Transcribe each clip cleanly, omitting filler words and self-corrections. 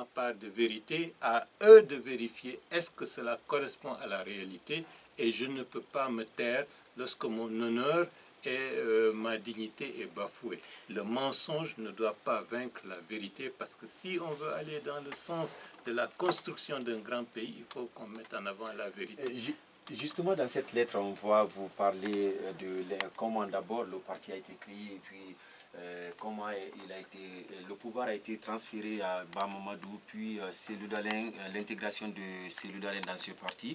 ma part de vérité, à eux de vérifier est-ce que cela correspond à la réalité, et je ne peux pas me taire lorsque mon honneur et ma dignité est bafouée. Le mensonge ne doit pas vaincre la vérité, parce que si on veut aller dans le sens de la construction d'un grand pays, il faut qu'on mette en avant la vérité. Justement, dans cette lettre, on voit vous parler de comment d'abord le parti a été créé, et puis comment le pouvoir a été transféré à Bamamadou, puis l'intégration de Cellou Dalein dans ce parti.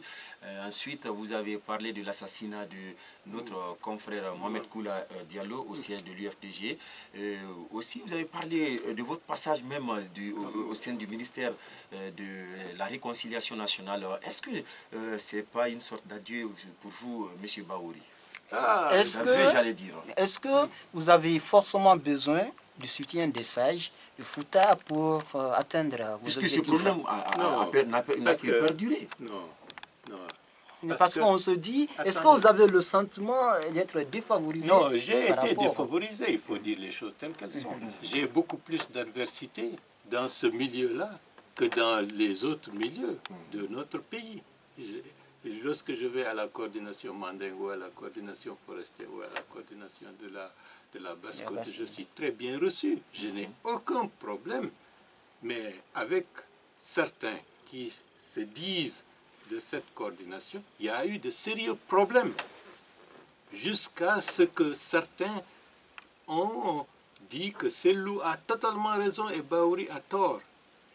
Ensuite, vous avez parlé de l'assassinat de notre confrère Mohamed Koula Diallo au sein de l'UFDG. Aussi, vous avez parlé de votre passage même au sein du ministère de la Réconciliation nationale. Est-ce que c'est pas une sorte d'adieu pour vous, M. Bahouri? Est-ce que vous avez forcément besoin du soutien des sages, du Fouta, pour atteindre vos objectifs? Puisque ce problème n'a pu perdurer. Non, non. Parce qu'on se dit, est-ce que vous avez le sentiment d'être défavorisé? Non, j'ai été défavorisé, il faut dire les choses telles qu'elles sont. J'ai beaucoup plus d'adversité dans ce milieu-là que dans les autres milieux de notre pays. Lorsque je vais à la coordination Mandingue ou à la coordination forestière ou à la coordination de la Basse-Côte, je suis très bien reçu. Je n'ai aucun problème. Mais avec certains qui se disent de cette coordination, il y a eu de sérieux problèmes. Jusqu'à ce que certains ont dit que Cellou a totalement raison et Bahouri a tort.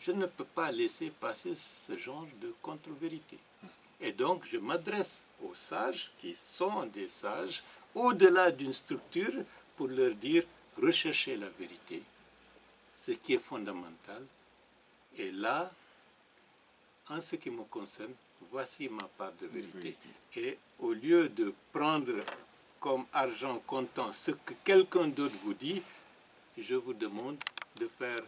Je ne peux pas laisser passer ce genre de contre-vérité. Et donc, je m'adresse aux sages, qui sont des sages, au-delà d'une structure, pour leur dire, recherchez la vérité, ce qui est fondamental. Et là, en ce qui me concerne, voici ma part de vérité. Et au lieu de prendre comme argent comptant ce que quelqu'un d'autre vous dit, je vous demande de faire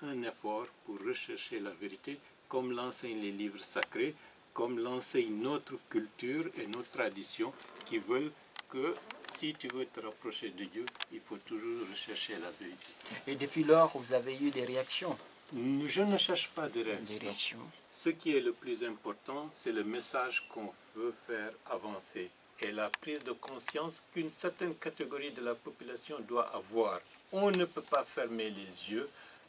un effort pour rechercher la vérité, comme l'enseignent les livres sacrés, comme l'enseigne notre culture et nos traditions, qui veulent que si tu veux te rapprocher de Dieu, il faut toujours rechercher la vérité. Et depuis lors, vous avez eu des réactions? Je ne cherche pas de réactions. Ce qui est le plus important, c'est le message qu'on veut faire avancer et la prise de conscience qu'une certaine catégorie de la population doit avoir. On ne peut pas fermer les yeux,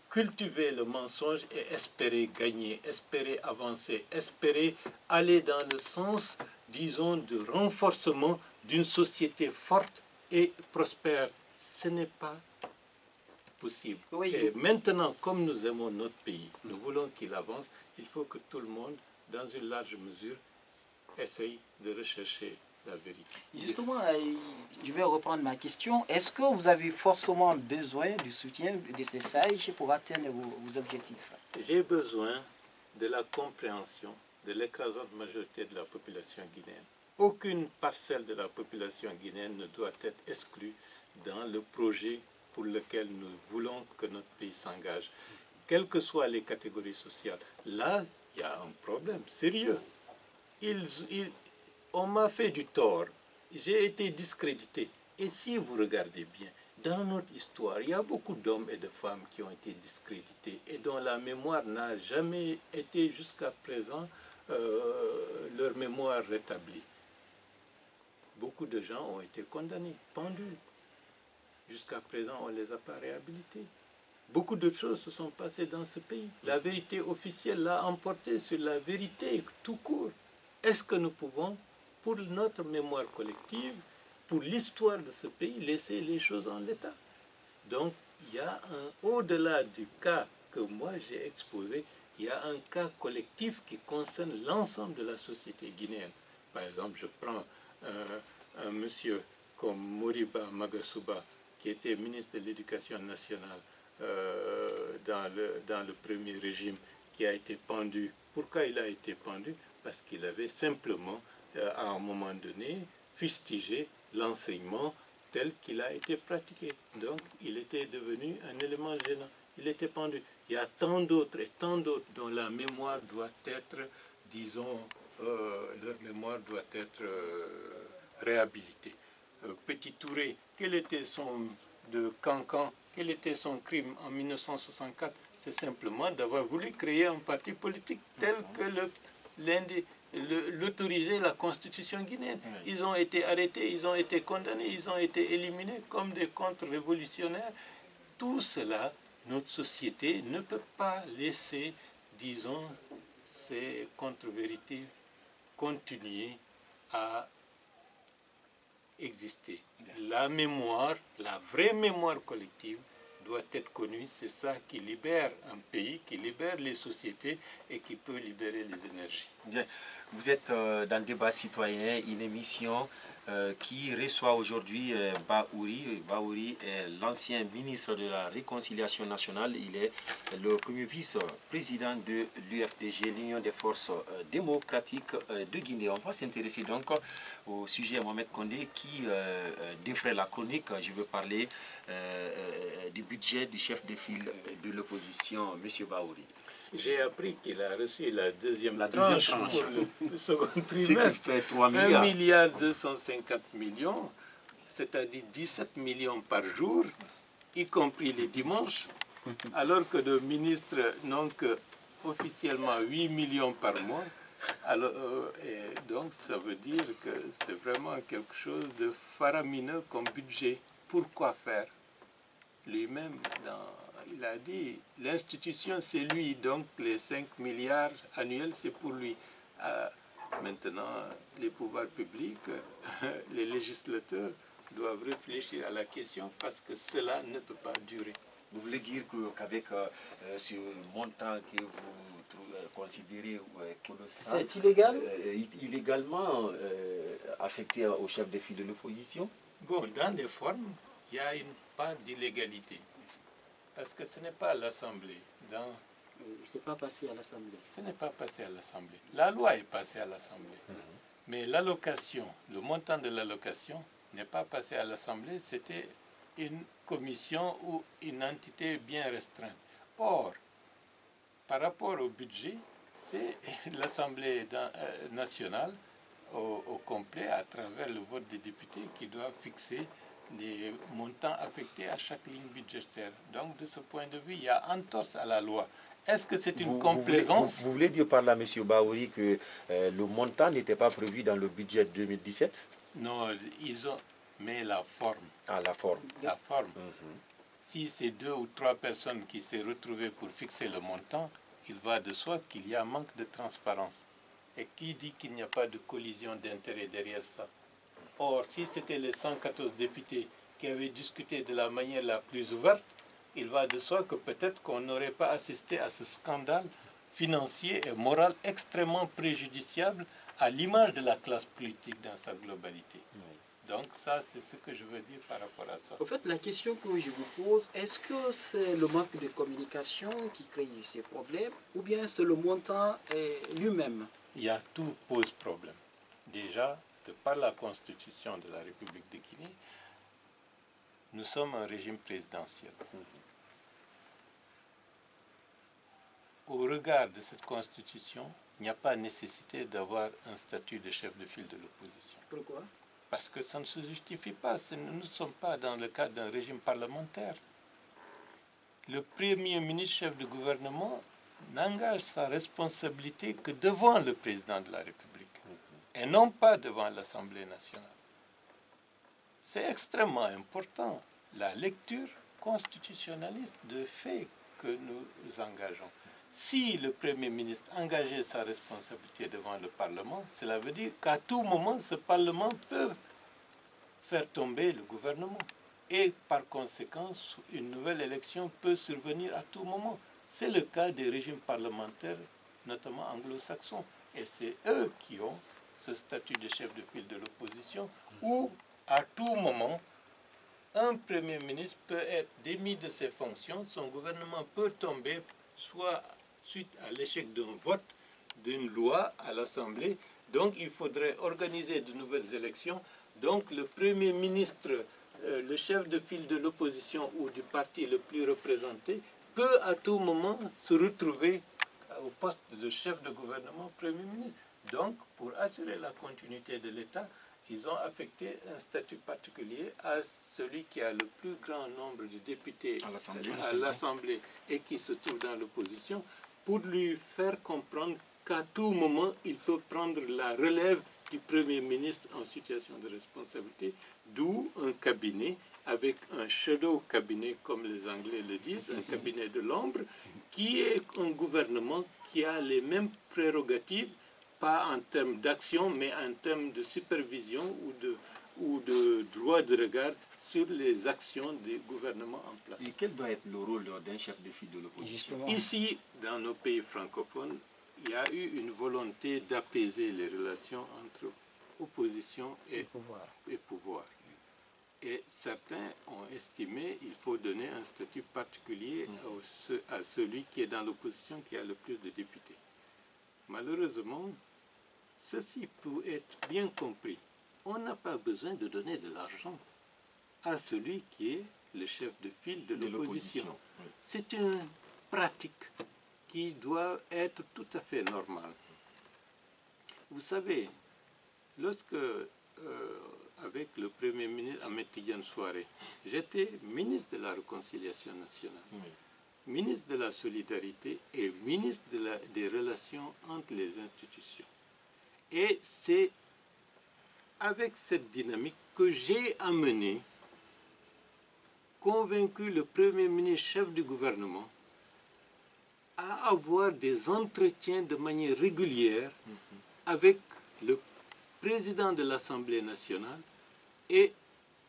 cultiver le mensonge et espérer gagner, espérer avancer, espérer aller dans le sens, disons, de renforcement d'une société forte et prospère. Ce n'est pas possible. Oui. Et maintenant, comme nous aimons notre pays, nous voulons qu'il avance, il faut que tout le monde, dans une large mesure, essaye de rechercher la vérité. Justement, je vais reprendre ma question. Est-ce que vous avez forcément besoin du soutien de ces sages pour atteindre vos objectifs? J'ai besoin de la compréhension de l'écrasante majorité de la population guinéenne. Aucune parcelle de la population guinéenne ne doit être exclue dans le projet pour lequel nous voulons que notre pays s'engage, quelles que soient les catégories sociales. Là, il y a un problème sérieux. On m'a fait du tort, j'ai été discrédité. Et si vous regardez bien, dans notre histoire, il y a beaucoup d'hommes et de femmes qui ont été discrédités et dont la mémoire n'a jamais été jusqu'à présent leur mémoire rétablie. Beaucoup de gens ont été condamnés, pendus. Jusqu'à présent, on ne les a pas réhabilités. Beaucoup de choses se sont passées dans ce pays. La vérité officielle l'a emporté sur la vérité tout court. Est-ce que nous pouvons, pour notre mémoire collective, pour l'histoire de ce pays, laisser les choses en l'état? Donc, il y a au-delà du cas que moi j'ai exposé, il y a un cas collectif qui concerne l'ensemble de la société guinéenne. Par exemple, je prends un monsieur comme Moriba Magasuba, qui était ministre de l'Éducation nationale dans le premier régime, qui a été pendu. Pourquoi il a été pendu? Parce qu'il avait simplement, à un moment donné, fustigé l'enseignement tel qu'il a été pratiqué. Donc, il était devenu un élément gênant. Il était pendu. Il y a tant d'autres et tant d'autres dont la mémoire doit être, disons, leur mémoire doit être réhabilitée. Petit Touré, quelle était de Cancan. Quel était son crime en 1964? C'est simplement d'avoir voulu créer un parti politique tel que l'autorisait la constitution guinéenne. Ils ont été arrêtés, ils ont été condamnés, ils ont été éliminés comme des contre-révolutionnaires. Tout cela, notre société ne peut pas laisser, disons, ces contre-vérités continuer à exister. La mémoire, la vraie mémoire collective doit être connue. C'est ça qui libère un pays, qui libère les sociétés et qui peut libérer les énergies. Bien. Vous êtes dans Débat citoyen, une émission qui reçoit aujourd'hui Bahouri. Bahouri est l'ancien ministre de la Réconciliation nationale. Il est le premier vice-président de l'UFDG, l'Union des forces démocratiques de Guinée. On va s'intéresser donc au sujet Mohamed Condé qui défraie la chronique. Je veux parler du budget du chef de file de l'opposition, M. Bahouri. J'ai appris qu'il a reçu la deuxième tranche pour le second trimestre. Ce qui fait 3 milliards. 1 milliard 250 millions, c'est-à-dire 17 millions par jour, y compris les dimanches, alors que le ministre n'ont que officiellement 8 millions par mois. Alors, et donc ça veut dire que c'est vraiment quelque chose de faramineux comme budget. Pourquoi faire? Lui-même, il a dit, l'institution c'est lui, donc les 5 milliards annuels c'est pour lui. Maintenant, les pouvoirs publics, les législateurs doivent réfléchir à la question parce que cela ne peut pas durer. Vous voulez dire qu'avec ce montant que vous considérez colossal, c'est illégal? Illégalement affecté au chef de file de l'opposition? Bon, dans les formes, il y a une part d'illégalité. Parce que ce n'est pas à l'Assemblée. C'est pas passé à l'Assemblée. Ce n'est pas passé à l'Assemblée. La loi est passée à l'Assemblée. Mais l'allocation, le montant de l'allocation n'est pas passé à l'Assemblée. C'était une commission ou une entité bien restreinte. Or, par rapport au budget, c'est l'Assemblée nationale au complet, à travers le vote des députés, qui doit fixer les montants affectés à chaque ligne budgétaire. Donc, de ce point de vue, il y a entorse à la loi. Est-ce que c'est une complaisance? Vous voulez dire par là, M. Bahouri, que le montant n'était pas prévu dans le budget 2017? Non, ils ont... Mais la forme. Ah, la forme. La forme. Si c'est 2 ou 3 personnes qui s'est retrouvées pour fixer le montant, il va de soi qu'il y a un manque de transparence. Et qui dit qu'il n'y a pas de collision d'intérêts derrière ça? Or, si c'était les 114 députés qui avaient discuté de la manière la plus ouverte, il va de soi que peut-être qu'on n'aurait pas assisté à ce scandale financier et moral extrêmement préjudiciable à l'image de la classe politique dans sa globalité. Donc ça, c'est ce que je veux dire par rapport à ça. En fait, la question que je vous pose, est-ce que c'est le manque de communication qui crée ces problèmes ou bien c'est le montant lui-même? Il y a tout pose problème. Déjà, de par la Constitution de la République de Guinée, nous sommes un régime présidentiel. Au regard de cette Constitution, il n'y a pas nécessité d'avoir un statut de chef de file de l'opposition. Pourquoi? Parce que ça ne se justifie pas. Nous ne sommes pas dans le cadre d'un régime parlementaire. Le premier ministre chef de gouvernement n'engage sa responsabilité que devant le président de la République et non pas devant l'Assemblée nationale. C'est extrêmement important, la lecture constitutionnaliste de faits que nous engageons. Si le Premier ministre engageait sa responsabilité devant le Parlement, cela veut dire qu'à tout moment, ce Parlement peut faire tomber le gouvernement. Et par conséquent, une nouvelle élection peut survenir à tout moment. C'est le cas des régimes parlementaires, notamment anglo-saxons. Et c'est eux qui ont ce statut de chef de file de l'opposition, où à tout moment, un Premier ministre peut être démis de ses fonctions, son gouvernement peut tomber, soit suite à l'échec d'un vote d'une loi à l'Assemblée. Donc il faudrait organiser de nouvelles élections. Donc le Premier ministre, le chef de file de l'opposition ou du parti le plus représenté, peut à tout moment se retrouver au poste de chef de gouvernement, Premier ministre. Donc, pour assurer la continuité de l'État, ils ont affecté un statut particulier à celui qui a le plus grand nombre de députés à l'Assemblée et qui se trouve dans l'opposition, pour lui faire comprendre qu'à tout moment, il peut prendre la relève du Premier ministre en situation de responsabilité, d'où un cabinet avec un shadow cabinet, comme les Anglais le disent, un cabinet de l'ombre, qui est un gouvernement qui a les mêmes prérogatives, pas en termes d'action, mais en termes de supervision ou de droit de regard sur les actions des gouvernements en place. Et quel doit être le rôle d'un chef de file de l'opposition? Ici, dans nos pays francophones, il y a eu une volonté d'apaiser les relations entre opposition et pouvoir. Et certains ont estimé qu'il faut donner un statut particulier à celui qui est dans l'opposition, qui a le plus de députés. Malheureusement, ceci peut être bien compris. On n'a pas besoin de donner de l'argent à celui qui est le chef de file de l'opposition. Oui. C'est une pratique qui doit être tout à fait normale. Vous savez, lorsque, avec le Premier ministre Ahmed Tidiane Souaré, j'étais ministre de la Réconciliation nationale, ministre de la Solidarité et ministre des Relations entre les institutions. Et c'est avec cette dynamique que j'ai amené, convaincu le Premier ministre, chef du gouvernement, à avoir des entretiens de manière régulière avec le président de l'Assemblée nationale et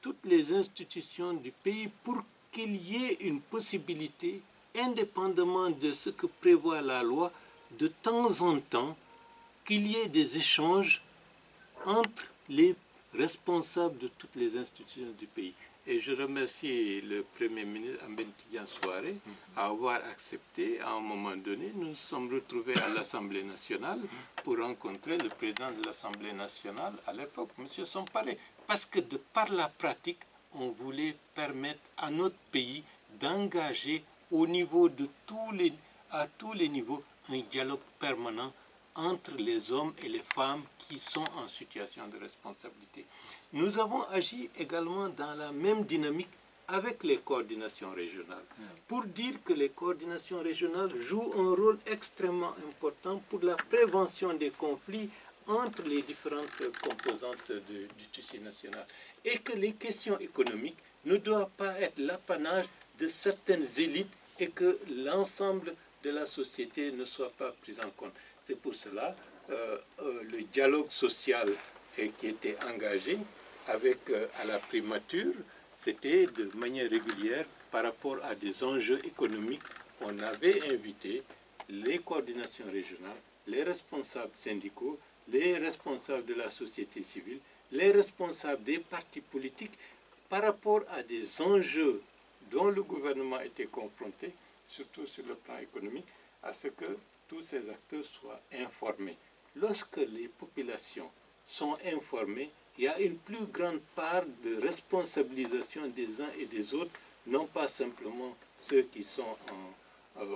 toutes les institutions du pays pour qu'il y ait une possibilité, indépendamment de ce que prévoit la loi, de temps en temps, qu'il y ait des échanges entre les responsables de toutes les institutions du pays. Et je remercie le Premier ministre Ahmed Tidiane Souaré d'avoir accepté. À un moment donné, nous nous sommes retrouvés à l'Assemblée nationale pour rencontrer le président de l'Assemblée nationale à l'époque, M. Somparé. Parce que de par la pratique, on voulait permettre à notre pays d'engager au niveau de à tous les niveaux un dialogue permanent entre les hommes et les femmes qui sont en situation de responsabilité. Nous avons agi également dans la même dynamique avec les coordinations régionales, pour dire que les coordinations régionales jouent un rôle extrêmement important pour la prévention des conflits entre les différentes composantes du tissu national, et que les questions économiques ne doivent pas être l'apanage de certaines élites et que l'ensemble de la société ne soit pas pris en compte. C'est pour cela le dialogue social qui était engagé avec à la primature, c'était de manière régulière par rapport à des enjeux économiques. On avait invité les coordinations régionales, les responsables syndicaux, les responsables de la société civile, les responsables des partis politiques par rapport à des enjeux dont le gouvernement était confronté, surtout sur le plan économique, à ce que tous ces acteurs soient informés. Lorsque les populations sont informées, il y a une plus grande part de responsabilisation des uns et des autres, non pas simplement ceux qui sont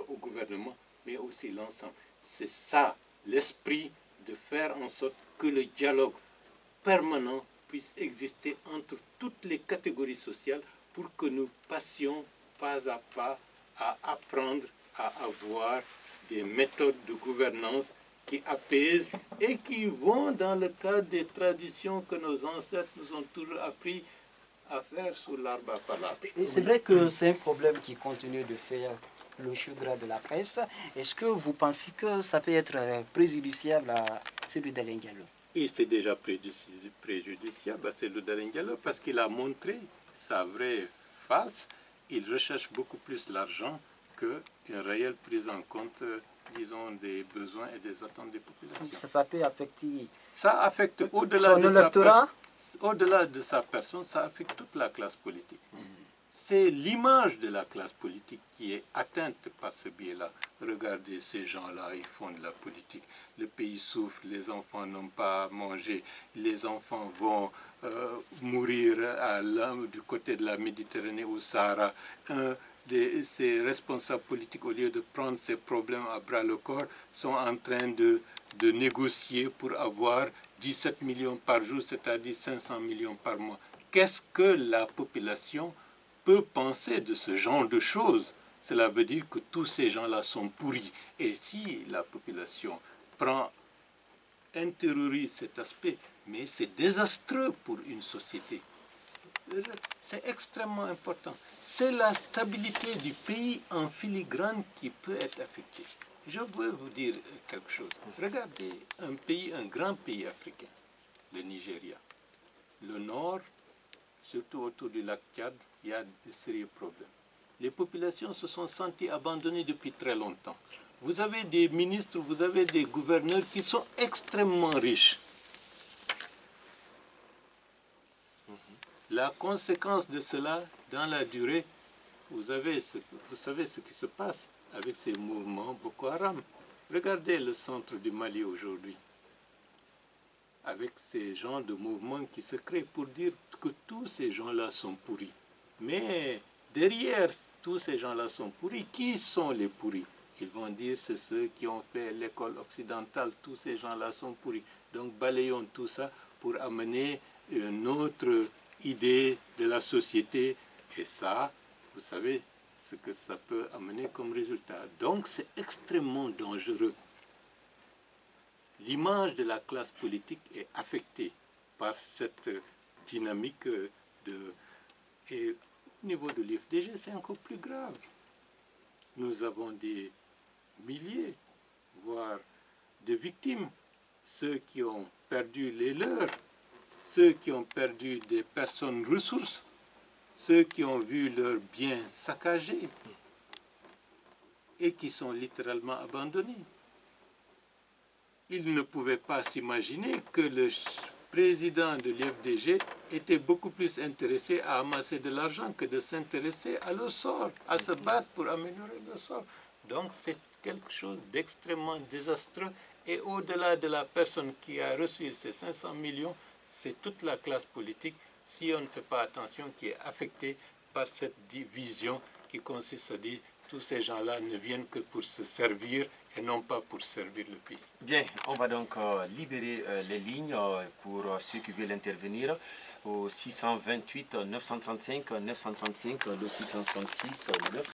au gouvernement, mais aussi l'ensemble. C'est ça l'esprit de faire en sorte que le dialogue permanent puisse exister entre toutes les catégories sociales pour que nous passions pas à pas à apprendre à avoir des méthodes de gouvernance qui apaisent et qui vont dans le cadre des traditions que nos ancêtres nous ont toujours appris à faire sous l'arbre à palabre. Et c'est vrai que c'est un problème qui continue de faire le chou gras de la presse. Est-ce que vous pensez que ça peut être préjudiciable à celui d'Alain Diallo? Et c'est déjà préjudiciable à celui d'Alain Diallo parce qu'il a montré sa vraie face. Il recherche beaucoup plus l'argent qu'une réelle prise en compte, disons, des besoins et des attentes des populations. Ça peut affecter... Ça affecte au-delà de sa personne, ça affecte toute la classe politique. C'est l'image de la classe politique qui est atteinte par ce biais-là. Regardez ces gens-là, ils font de la politique. Le pays souffre, les enfants n'ont pas à manger, les enfants vont mourir du côté de la Méditerranée, au Sahara. ces responsables politiques, au lieu de prendre ces problèmes à bras le corps, sont en train de négocier pour avoir 17 millions par jour, c'est-à-dire 500 millions par mois. Qu'est-ce que la population peut penser de ce genre de choses? Cela veut dire que tous ces gens-là sont pourris. Et si la population intériorise cet aspect, mais c'est désastreux pour une société. C'est extrêmement important. C'est la stabilité du pays en filigrane qui peut être affectée. Je veux vous dire quelque chose. Regardez un grand pays africain, le Nigeria. Le nord, surtout autour du lac Tchad, il y a de sérieux problèmes. Les populations se sont senties abandonnées depuis très longtemps. Vous avez des ministres, vous avez des gouverneurs qui sont extrêmement riches. La conséquence de cela, dans la durée, vous savez ce qui se passe avec ces mouvements Boko Haram. Regardez le centre du Mali aujourd'hui, avec ces genres de mouvements qui se créent pour dire que tous ces gens-là sont pourris. Mais derrière tous ces gens-là sont pourris, qui sont les pourris? Ils vont dire c'est ceux qui ont fait l'école occidentale, tous ces gens-là sont pourris. Donc balayons tout ça pour amener une autre idée de la société, et ça, vous savez ce que ça peut amener comme résultat. Donc c'est extrêmement dangereux. L'image de la classe politique est affectée par cette dynamique et au niveau de l'IFDG, c'est encore plus grave. Nous avons des milliers, voire de victimes, ceux qui ont perdu les leurs, ceux qui ont perdu des personnes ressources, ceux qui ont vu leurs biens saccagés et qui sont littéralement abandonnés. Ils ne pouvaient pas s'imaginer que le président de l'IFDG était beaucoup plus intéressé à amasser de l'argent que de s'intéresser à leur sort, à se battre pour améliorer leur sort. Donc c'est quelque chose d'extrêmement désastreux. Et au-delà de la personne qui a reçu ces 500 millions, c'est toute la classe politique, si on ne fait pas attention, qui est affectée par cette division qui consiste à dire tous ces gens-là ne viennent que pour se servir et non pas pour servir le pays. Bien, on va donc libérer les lignes pour ceux qui veulent intervenir au 628 935 935, le 666 935.